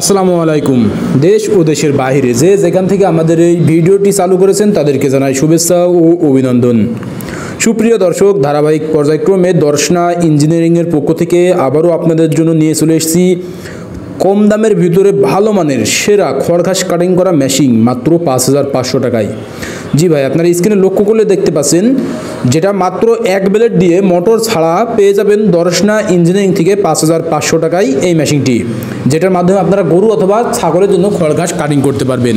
আসসালামু আলাইকুম। দেশ ও দেশের বাইরে যে যেখান থেকে আমাদের এই ভিডিওটি চালু করেছেন তাদেরকে জানাই শুভেচ্ছা ও অভিনন্দন। সুপ্রিয় দর্শক, ধারাবাহিক পর্যায়ক্রমে দর্শনা ইঞ্জিনিয়ারিংয়ের পক্ষ থেকে আবারও আপনাদের জন্য নিয়ে চলে এসেছি কম দামের ভিতরে ভালো মানের সেরা খড়ঘাস কাটিং করা মেশিন মাত্র ৫,৫০০ টাকায়। জি ভাই, আপনারা স্ক্রিনে লক্ষ্য করলে দেখতে পাচ্ছেন যেটা মাত্র এক ব্লেড দিয়ে মোটর ছাড়া পেয়ে যাবেন দর্শনা ইঞ্জিনিয়ারিং থেকে ৫,৫০০ টাকায় এই মেশিনটি, যেটার মাধ্যমে আপনারা গরু অথবা ছাগলের জন্য খড়ঘাস কাটিং করতে পারবেন।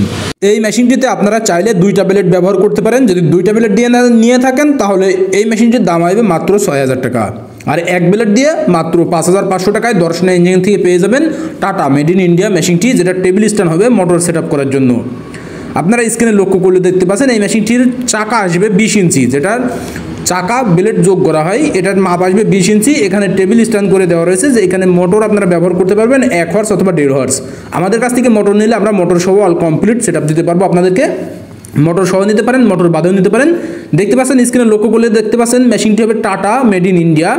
এই মেশিনটিতে আপনারা চাইলে 2টা ব্লেড ব্যবহার করতে পারেন। যদি 2টা ব্লেড দিয়ে নিয়ে থাকেন তাহলে এই মেশিনটির দাম আসবে মাত্র ৬,০০০ টাকা। আর এক ব্লেড দিয়ে মাত্র ৫,৫০০ টাকায় দর্শনা ইঞ্জিনিয়ারিং থেকে পেয়ে যাবেন টাটা মেড ইন ইন্ডিয়া মেশিনটি, যেটা টেবিল স্ট্যান্ড হবে মোটর সেট করার জন্য। আপনারা স্ক্রিনে লক্ষ্য করলে দেখতে পাচ্ছেন এই মেশিনটির চাকা আসবে 20 ইঞ্চি, যেটার চাকা ব্লেড যোগ করা হয়। এটার মাপ আসবে 20 ইঞ্চি। এখানে টেবিল স্ট্যান্ড করে দেওয়া রয়েছে যে এখানে মোটর আপনারা ব্যবহার করতে পারবেন 1 হর্স অথবা 1.5 হর্স। আমাদের কাছ থেকে মোটর নিলে আমরা মোটর সহ অল কমপ্লিট সেট দিতে পারবো আপনাদেরকে। মোটর সহ নিতে পারেন, মোটর বাদেও নিতে পারেন। দেখতে পাচ্ছেন স্ক্রিনে লক্ষ্য করলে দেখতে পাচ্ছেন মেশিনটি হবে টাটা মেড ইন ইন্ডিয়া।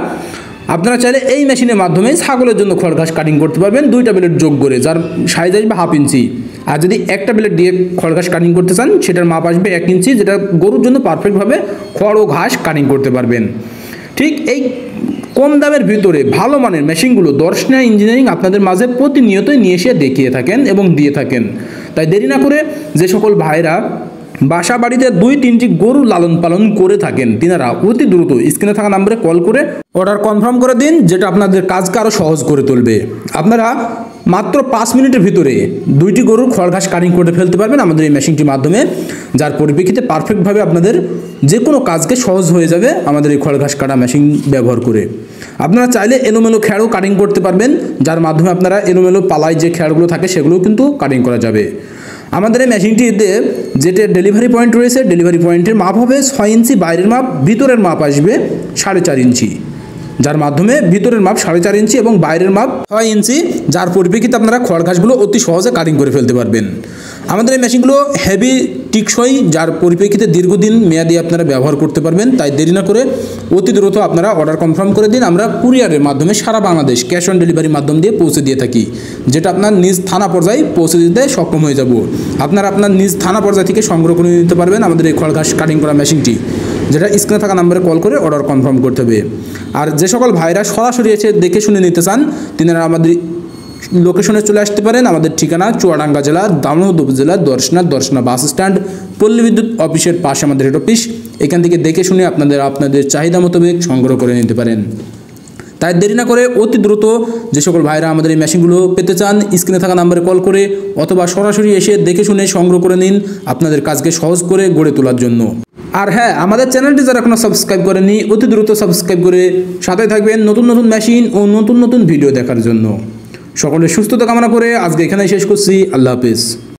আপনারা চাইলে এই মেশিনের মাধ্যমে ছাগলের জন্য খড়ঘাস কাটিং করতে পারবেন 2টা ব্লেড যোগ করে, যার সাইজ আসবে 1/2 ইঞ্চি। আর যদি একটা ব্লেড দিয়ে খড়ঘাস কাটিং করতে চান সেটার মাপ আসবে 1 ইঞ্চি, যেটা গরুর জন্য পারফেক্টভাবে খড় ও ঘাস কাটিং করতে পারবেন। ঠিক এই কম দামের ভিতরে ভালো মানের মেশিনগুলো দর্শনা ইঞ্জিনিয়ারিং আপনাদের মাঝে প্রতিনিয়তই নিয়ে এসে দেখিয়ে থাকেন এবং দিয়ে থাকেন। তাই দেরি না করে যে সকল ভাইরা বাসা বাড়িতে 2-3টি গরু লালন পালন করে থাকেন তিনারা অতি দ্রুত স্ক্রিনে থাকা নম্বরে কল করে অর্ডার কনফার্ম করে দিন, যেটা আপনাদের কাজকে আরও সহজ করে তুলবে। আপনারা মাত্র 5 মিনিটের ভিতরে 2টি গরুর খড়ঘাস কাটিং করে ফেলতে পারবেন আমাদের এই মেশিনটির মাধ্যমে, যার পরিপ্রেক্ষিতে পারফেক্টভাবে আপনাদের যে কোনো কাজকে সহজ হয়ে যাবে আমাদের এই খড়ঘাস কাটা মেশিন ব্যবহার করে। আপনারা চাইলে এলোমেলো খ্যাড়ও কাটিং করতে পারবেন, যার মাধ্যমে আপনারা এলোমেলো পালায় যে খ্যাড়গুলো থাকে সেগুলোও কিন্তু কাটিং করা যাবে। আমাদের এই মেশিনটিতে যেটা ডেলিভারি পয়েন্ট রয়েছে, ডেলিভারি পয়েন্টের মাপ হবে 6 ইঞ্চি, বাইরের মাপ ভিতরের মাপ আসবে 4.5 ইঞ্চি, যার মাধ্যমে ভিতরের মাপ 4.5 ইঞ্চি এবং বাইরের মাপ 6 ইঞ্চি, যার পরিপ্রেক্ষিতে আপনারা খড়ঘাসগুলো অতি সহজে কাটিং করে ফেলতে পারবেন। আমাদের এই মেশিনগুলো হেভি টিকসই, যার পরিপ্রেক্ষিতে দীর্ঘদিন মেয়াদি আপনারা ব্যবহার করতে পারবেন। তাই দেরি না করে অতি দ্রুত আপনারা অর্ডার কনফার্ম করে দিন। আমরা কুরিয়ারের মাধ্যমে সারা বাংলাদেশ ক্যাশ অন ডেলিভারির মাধ্যম দিয়ে পৌঁছে দিয়ে থাকি, যেটা আপনার নিজ থানা পর্যায়ে পৌঁছে দিতে সক্ষম হয়ে যাব। আপনারা আপনার নিজ থানা পর্যায় থেকে সংগ্রহ করে নিতে পারবেন আমাদের এই খড়ঘাস কাটিং করা মেশিনটি, যেটা স্ক্রিনে থাকা নম্বরে কল করে অর্ডার কনফার্ম করতে হবে। আর যে সকল ভাইরা সরাসরি এসে দেখে শুনে নিতে চান তিনারা আমাদের লোকেশনে চলে আসতে পারেন। আমাদের ঠিকানা চুয়াডাঙ্গা জেলা, দামোহদ উপজেলা, দর্শনা বাস স্ট্যান্ড, পল্লী বিদ্যুৎ অফিসের পাশে আমাদের হেড অফিস। এখান থেকে দেখে শুনে আপনাদের চাহিদা মোতাবেক সংগ্রহ করে নিতে পারেন। তাই দেরি না করে অতি দ্রুত যে সকল ভাইরা আমাদের এই মেশিনগুলো পেতে চান স্ক্রিনে থাকা নম্বরে কল করে অথবা সরাসরি এসে দেখে শুনে সংগ্রহ করে নিন আপনাদের কাজকে সহজ করে গড়ে তোলার জন্য। আর হ্যাঁ, আমাদের চ্যানেলটি যারা এখনো সাবস্ক্রাইব করেনি অতি দ্রুত সাবস্ক্রাইব করে সাথে থাকবেন নতুন নতুন মেশিন ও নতুন নতুন ভিডিও দেখার জন্য। সকলের সুস্থতা কামনা করে আজকে এখানেই শেষ করছি। আল্লাহ হাফেজ।